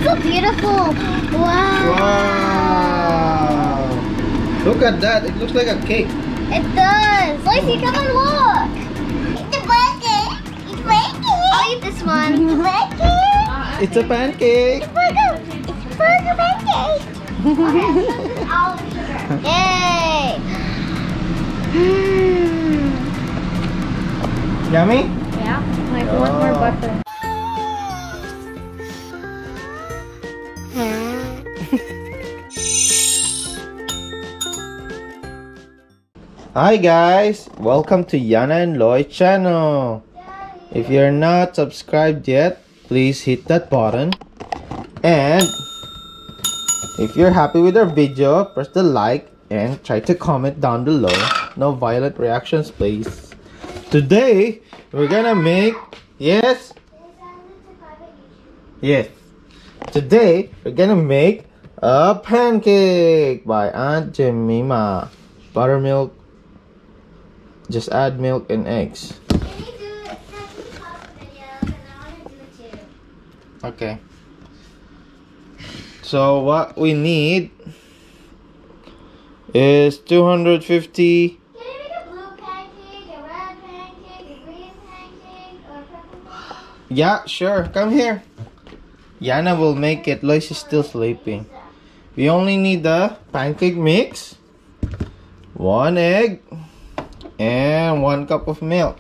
so beautiful. Wow. Wow. Look at that. It looks like a cake. It does. Lacey, come and look. It's a pancake. It's pancake. I'll eat this one. It's a pancake. It's burger. It's burger pancake. Yay. Yummy? Yeah, like one more butter. Hi guys, welcome to Yana and Lois channel. If you're not subscribed yet, please hit that button. And if you're happy with our video, press the like and try to comment down below. No violent reactions, please. Today, we're gonna make... Yes? Yes. Today, we're gonna make a pancake by Aunt Jemima. Buttermilk. Just add milk and eggs. Okay. So what we need is 250. Can you make a blue pancake, a red pancake, a green pancake, or a purple pancake? Yeah, sure. Come here. Yana will make it. Lois is still sleeping. We only need the pancake mix, 1 egg, and 1 cup of milk.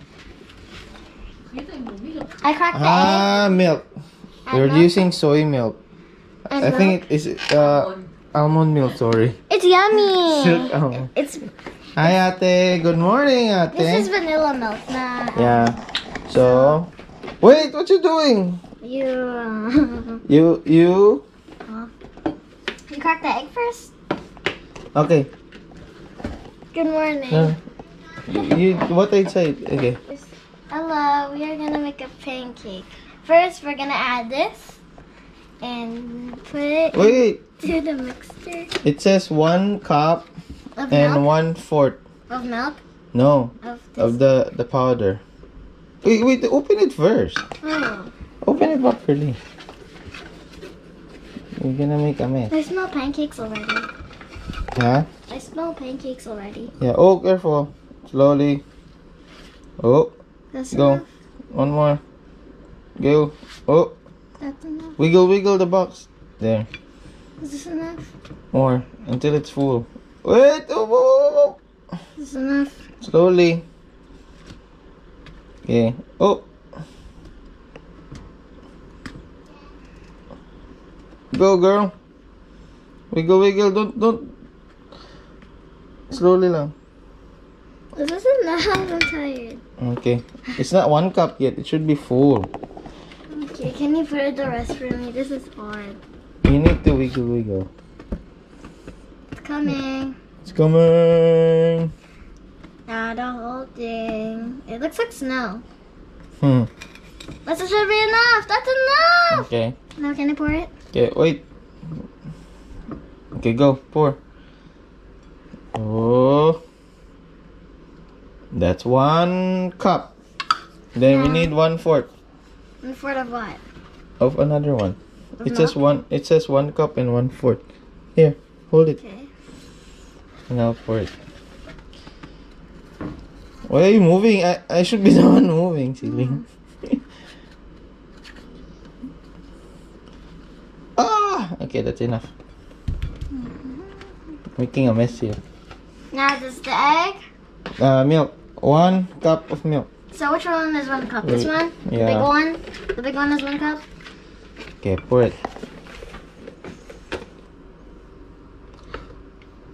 I cracked the egg. Milk. We're milk? using soy milk. And I think it is almond milk, sorry. It's yummy. Silk almond. It's Hi Ate, good morning Ate. This is vanilla milk. Nah. Yeah. So, wait, what you doing? You You crack the egg first. Okay. Good morning. No. You what I say? Okay. Hello, we are gonna make a pancake. First, we're gonna add this and put it Wait. into the mixture It says 1 cup of and milk. 1/4. Of milk. No, Of this. of the powder. Wait, open it first. Oh, Open it properly. You're gonna make a mess. I smell pancakes already. Yeah? I smell pancakes already. Yeah. Oh, careful. Slowly. Oh, That's go. enough. One more. Go. Oh, That's enough. wiggle the box. There. Is this enough? More until it's full. Wait. Oh. Is this enough? Slowly. Okay. Oh. Go, girl. Wiggle. Don't. Slowly lang. Is this enough? I'm tired. Okay. It's not 1 cup yet. It should be full. Okay, can you put the rest for me? This is hard. You need to wiggle. It's coming. It's coming. Not the whole thing. It looks like snow. That should be enough. That's enough. Okay. Now can I pour it? Okay, wait. Okay, go. Pour. Oh. That's 1 cup. Then we Yeah. need 1/4 And for the what? of another one. Of It says 1 cup and 1/4. Here, hold it. Okay. And I'll pour it. Why are you moving? I should be the one moving, silly. Okay, that's enough. Making a mess here. Now this is the egg. Milk. 1 cup of milk. So which one is 1 cup? This one? Yeah. The big one? The big one is 1 cup? Okay, pour it.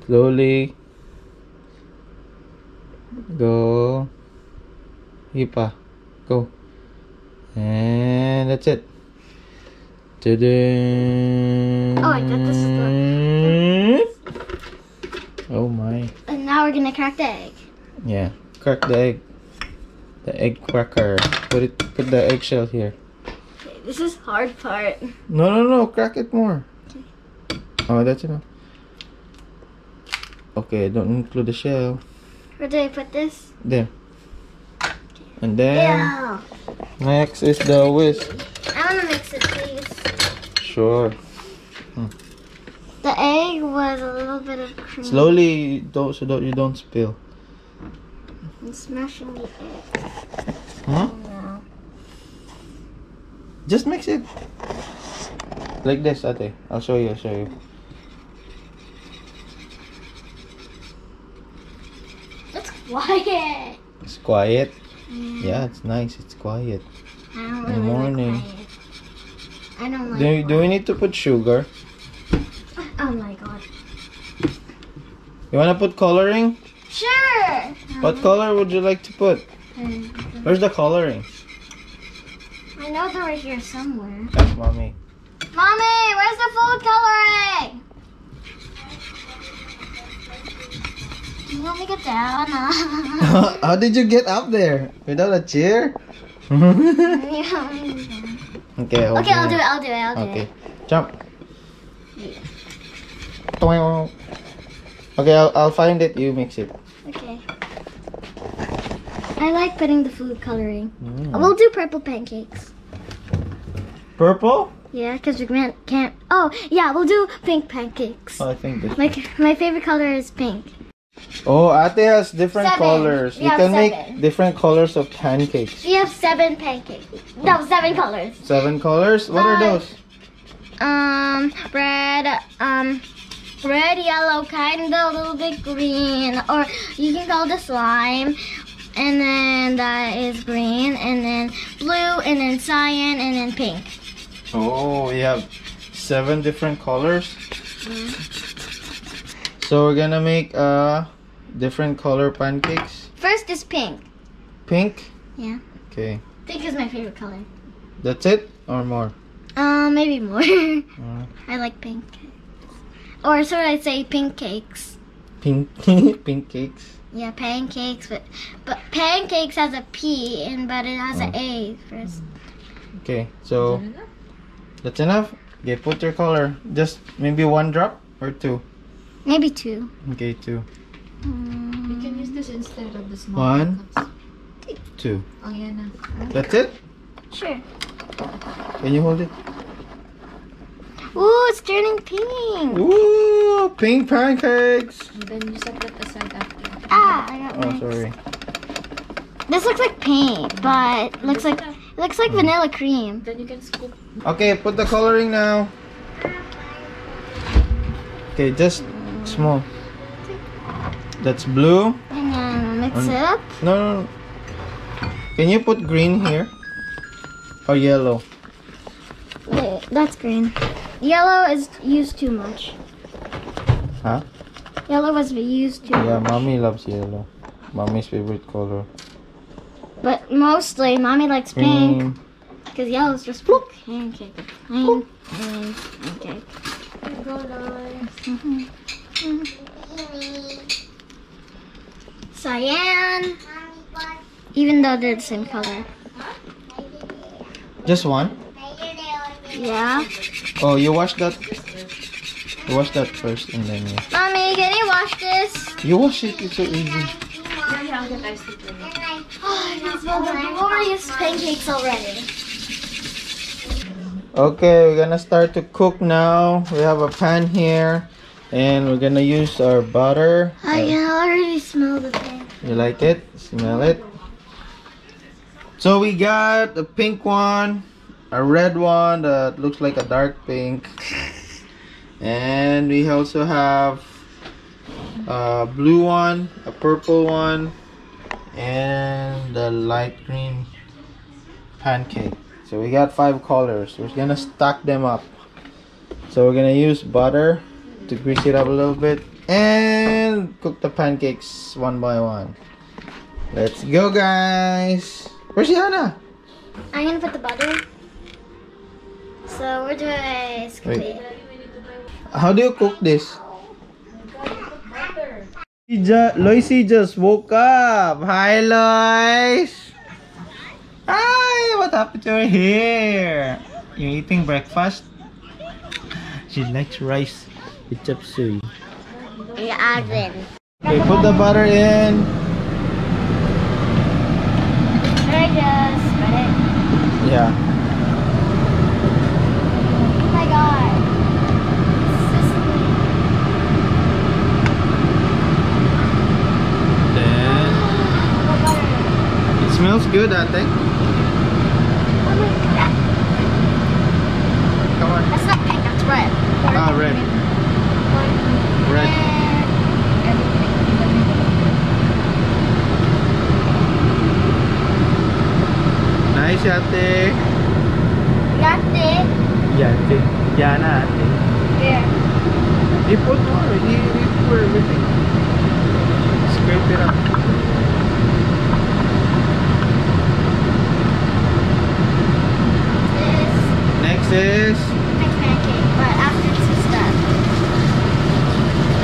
Slowly. Go. Hipa. Go. And that's it. Ta-da! Oh, I thought this is Oh my. And now we're gonna crack the egg. Yeah. Crack the egg. The egg cracker. Put the eggshell here. Okay, this is hard part. No. Crack it more. Okay. Oh, that's enough. Okay, don't include the shell. Where do I put this? There. And then Yeah. next is the whisk. I wanna mix it, please. Sure. The egg was a little bit of cream. Slowly, you don't spill. I'm smashing the egg. Huh? No. Just mix it. Like this, ate. I'll show you. It's quiet. It's quiet. Yeah, it's nice. It's quiet. I don't In the really morning. like quiet. I don't like Do we need to put sugar? Oh my god. You wanna put coloring? Sure. What color would you like to put? Where's the coloring? I know they're right here somewhere. That's mommy. Mommy, where's the food coloring? You want me to get down? How did you get up there? Without a chair? Okay, Okay, I'll do it. Okay, jump. Okay, I'll find it. You mix it. Okay. I like putting the food coloring. We'll do purple pancakes. Purple? Yeah, because we can't. Oh, yeah, we'll do pink pancakes. Oh, I think this. My favorite color is pink. Oh, Ate has different 7. colors. We You have can 7. make different colors of pancakes. We have 7 pancakes. No, 7 colors. 7 colors? What are those? Red, yellow, kind of a little bit green, or you can call the slime, and then that is green, and then blue, and then cyan, and then pink. Oh, we have 7 different colors. So we're gonna make different color pancakes. First is pink. Pink? Yeah. Okay. Pink is my favorite color. That's it or more? Maybe more. I like pink. Or so I'd say pink cakes. Pink pink cakes. Yeah, pancakes, but pancakes has a P but it has an A first. Okay, so that's enough. Okay, put your color. Just maybe 1 drop or 2. Maybe 2. Okay, 2. You can use this instead of the small 1, cups. 2. Oh, Yana. That's it? Sure. Can you hold it? Ooh, it's turning pink. Ooh, pink pancakes. And then you set that aside after. I got Oh, mine. sorry. This looks like paint, but looks like vanilla cream. Then you can scoop. Okay, put the coloring now. Okay, just small. That's blue. And then mix it up. No. Can you put green here? Or yellow? Wait, that's green. Yellow is used too much. Huh? Yellow was used too Yeah, much. mommy loves yellow. Mommy's favorite color. But mostly, mommy likes pink. Because yellow is just pancake. Plain pancake. Go, Lois. Cyan. Even though they're the same color. Just 1? Yeah. Oh, you wash that? You wash that first and then you... Mommy, can you wash this? You wash it, it's so easy. Yeah, I'll get ice cream for you. Oh, I can smell the glorious pancakes already. Okay, we're gonna start to cook now. We have a pan here. And we're gonna use our butter. I can already smell the pancake. You like it? Smell it? So we got a pink one, a red one that looks like a dark pink, and we also have a blue one, a purple one, and the light green pancake. So we got 5 colors. We're gonna stack them up. So we're gonna use butter to grease it up a little bit and cook the pancakes one by one. Let's go, guys. Where's Yana? I'm gonna put the butter. So we're doing scoopy. How do you cook this? Loisy just woke up. Hi, Lois. Hi, what happened to her hair? You eating breakfast? She likes rice with chop suey. Yeah, oven. Okay, put the butter in. I just spread it. Yeah. Oh my god. Smells good, I think. Come on. That's not pink, that's red. Ah, red. Red. Nice, ate. Got it. Ate. Yana, ate. Yeah. You put more. You pour everything. Scrape it up. Next is Pancake, but after this is done.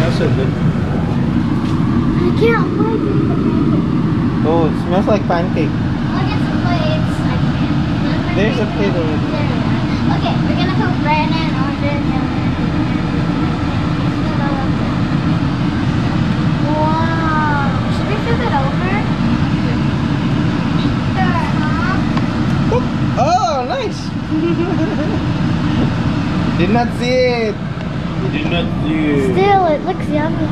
smells so good. I can't wait to eat the pancake. Oh, it smells like pancake. I'll get some plates. I can't. There's a plate already. Okay, we're gonna put red and orange and wow. Should we flip it over? Oop. Oh, nice. Did not see it. Did not see it. Still, it looks yummy.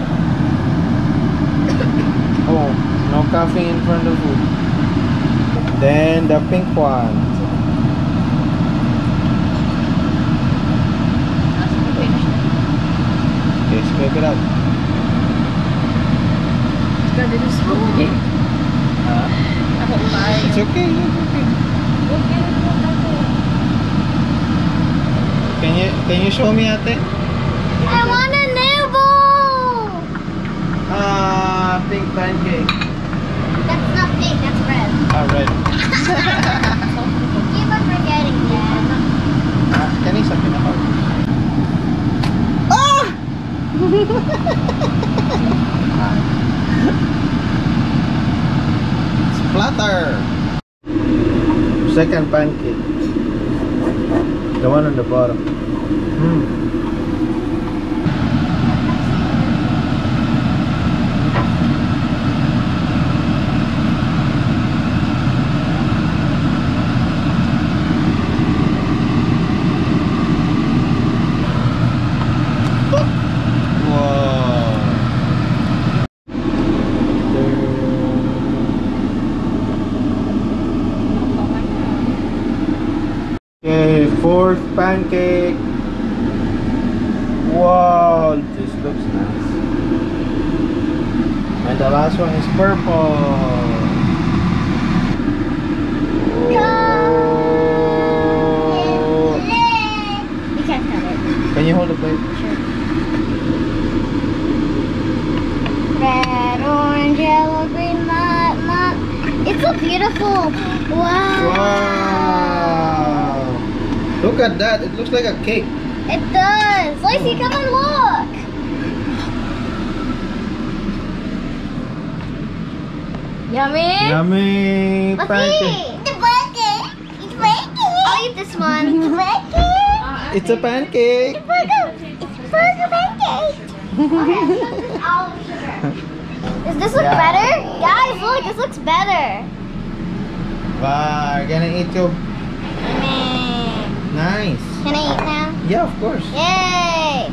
Oh, no coffee in front of food. Then the pink one. Okay, scrape it up. Huh? It's okay. Can you show me, ate? I want a new bowl. Ah, pink pancake. That's not pink, that's red. Ah, red. Keep on forgetting that. Kanisa pinaka. Ah! Splatter. Second pancake. The one on the bottom. Okay, fourth pancake. Wow, this looks nice. And the last one is purple. Oh. You can't cut it. Can you hold the plate? Sure. Red, orange, yellow, green, it's so beautiful. Wow. Wow. Look at that. It looks like a cake. It does. Lacey, come and look. Yummy. Yummy Let's pancake. eat. It's a pancake. It's pancake. I'll eat this one. It's a pancake. It's a pancake. It's burger pancake. Okay, so this is all sugar. Does this look better? Guys, look, this looks better. Wow, you're gonna eat your... Meh. Nice. Can I eat now? Yeah, of course. Yay!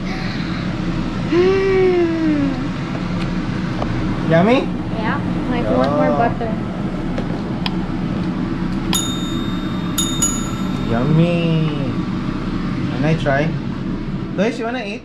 Yummy? Yeah, like one more butter. Yummy. Can I try? Lois, you wanna eat?